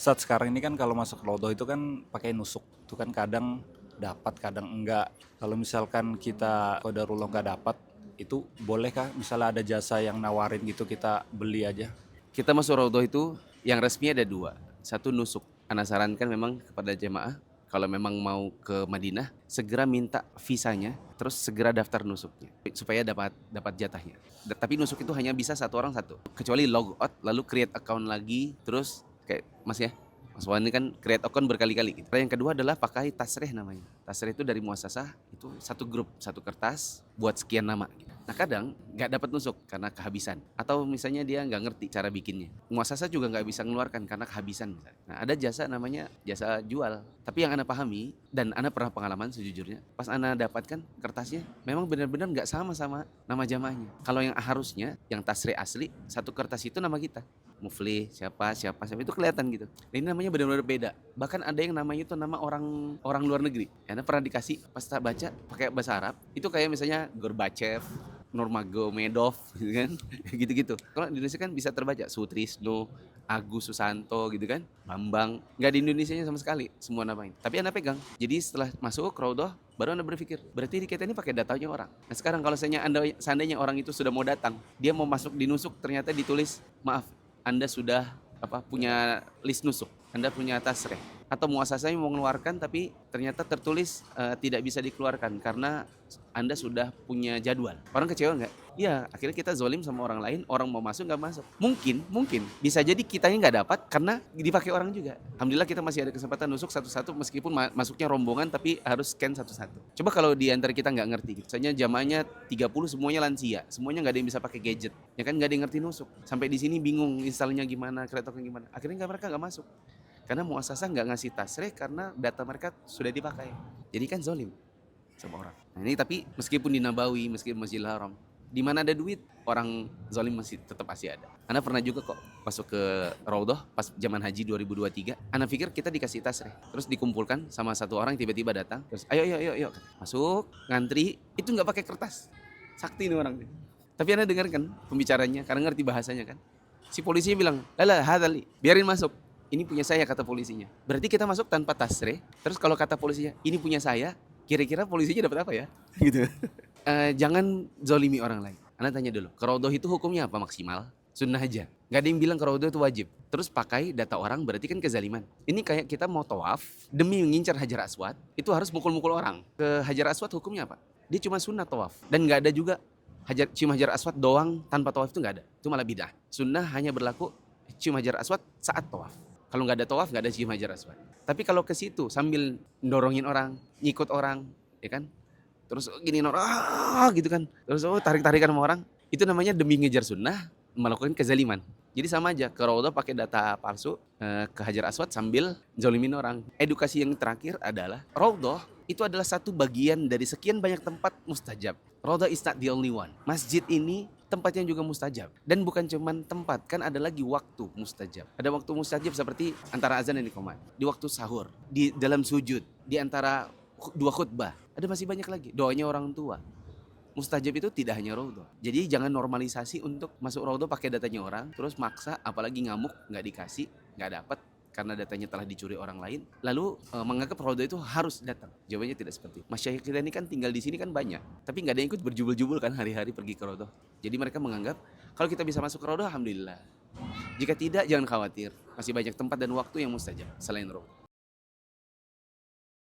Ustadz, sekarang ini kan kalau masuk rodoh itu kan pakai nusuk. Itu kan kadang dapat, kadang enggak. Kalau misalkan kita qadarullah nggak dapat, itu bolehkah misalnya ada jasa yang nawarin gitu kita beli aja? Kita masuk Raudhah itu yang resmi ada dua. Satu nusuk. Ana sarankan memang kepada jemaah kalau memang mau ke Madinah segera minta visanya, terus segera daftar nusuknya supaya dapat dapat jatahnya. Tapi nusuk itu hanya bisa satu orang satu. Kecuali log out lalu create account lagi, terus kayak Mas ya. Mas Wan ini kan create account berkali-kali gitu. Yang kedua adalah pakai tasreh namanya. Tasreh itu dari muasasah, itu satu grup, satu kertas buat sekian nama gitu. Nah kadang nggak dapat nusuk karena kehabisan, atau misalnya dia nggak ngerti cara bikinnya. Muasasah juga nggak bisa mengeluarkan karena kehabisan misalnya. Nah ada jasa namanya jasa jual. Tapi yang Anda pahami dan Anda pernah pengalaman sejujurnya, pas Anda dapatkan kertasnya memang benar-benar nggak sama nama jamaahnya. Kalau yang harusnya yang tasreh asli satu kertas itu nama kita. Mufli siapa siapa siapa itu kelihatan gitu. Nah, ini namanya benar-benar beda. Bahkan ada yang namanya itu nama orang orang luar negeri. Anda pernah dikasih pas tak baca pakai bahasa Arab itu kayak misalnya Gorbachev, Nurmagomedov gitu kan. Gitu-gitu. Kalau di Indonesia kan bisa terbaca Sutrisno, Agus Susanto gitu kan. Bambang. Nggak di Indonesianya sama sekali semua nama ini. Tapi Anda pegang. Jadi setelah masuk Raudhah baru Anda berpikir, berarti kita ini pakai datanya orang. Nah sekarang kalau seandainya orang itu sudah mau datang, dia mau masuk di nusuk ternyata ditulis, maaf, Anda sudah punya list nusuk, Anda punya tasreh, atau muasasahnya mau mengeluarkan tapi ternyata tertulis tidak bisa dikeluarkan karena Anda sudah punya jadwal. Orang kecewa nggak? Iya, akhirnya kita zolim sama orang lain, orang mau masuk nggak masuk. Mungkin bisa jadi kitanya nggak dapat karena dipakai orang juga. Alhamdulillah kita masih ada kesempatan nusuk satu-satu meskipun masuknya rombongan tapi harus scan satu-satu. Coba kalau di antara kita nggak ngerti, misalnya jamaahnya 30 semuanya lansia, semuanya nggak ada yang bisa pakai gadget, ya kan nggak ada yang ngerti nusuk. Sampai di sini bingung installnya gimana, kreatornya gimana. Akhirnya mereka nggak masuk. Karena muasasah nggak ngasih tasreh karena data mereka sudah dipakai. Jadi kan zolim sama orang. Nah ini tapi meskipun di Nabawi, meskipun Masjidil Haram, di mana ada duit, orang zolim masih tetap ada. Ana pernah juga kok masuk ke Raudhah pas zaman haji 2023. Ana pikir kita dikasih tasreh, terus dikumpulkan sama satu orang tiba-tiba datang, terus ayo, masuk, ngantri, itu nggak pakai kertas. Sakti nih orang. Tapi Ana dengarkan pembicaranya karena ngerti bahasanya kan. Si polisinya bilang, "Lala, hadali, biarin masuk. Ini punya saya," kata polisinya. Berarti kita masuk tanpa tasreh. Terus kalau kata polisinya, "Ini punya saya," kira-kira polisinya dapat apa ya? Gitu. Jangan zolimi orang lain. Anda tanya dulu, ke Raudhah itu hukumnya apa maksimal? Sunnah aja. Gak ada yang bilang ke Raudhah itu wajib. Terus pakai data orang berarti kan kezaliman. Ini kayak kita mau tawaf demi mengincar Hajar Aswad, itu harus mukul-mukul orang. Ke Hajar Aswad hukumnya apa? Dia cuma sunnah tawaf. Dan gak ada juga cium Hajar Aswad doang tanpa tawaf itu gak ada. Itu malah bidah. Sunnah hanya berlaku cium Hajar Aswad saat tawaf. Kalau nggak ada tawaf, nggak ada cium Hajar Aswad. Tapi kalau ke situ sambil dorongin orang, ngikut orang, ya kan? Terus gini orang, gitu kan? Terus tarik-tarikan sama orang, itu namanya demi ngejar sunnah, melakukan kezaliman. Jadi sama aja, ke Raudhah pakai data palsu, ke Hajar Aswad sambil zolimin orang. Edukasi yang terakhir adalah, Raudhah itu adalah satu bagian dari sekian banyak tempat mustajab. Raudhah is not the only one. Masjid ini tempatnya juga mustajab. Dan bukan cuma tempat, kan ada lagi waktu mustajab. Ada waktu mustajab seperti antara azan dan iqamah, di waktu sahur, di dalam sujud, di antara dua khutbah. Ada masih banyak lagi, doanya orang tua. Mustajab itu tidak hanya Raudhah. Jadi jangan normalisasi untuk masuk Raudhah pakai datanya orang, terus maksa, apalagi ngamuk, nggak dikasih, nggak dapat karena datanya telah dicuri orang lain, lalu menganggap Raudhah itu harus datang. Jawabannya tidak seperti itu. Masyayikh kita ini kan tinggal di sini kan banyak, tapi nggak ada yang ikut berjubel-jubel kan hari-hari pergi ke Raudhah. Jadi mereka menganggap kalau kita bisa masuk ke Raudhah, alhamdulillah. Jika tidak, jangan khawatir. Masih banyak tempat dan waktu yang mustajab selain Raudhah.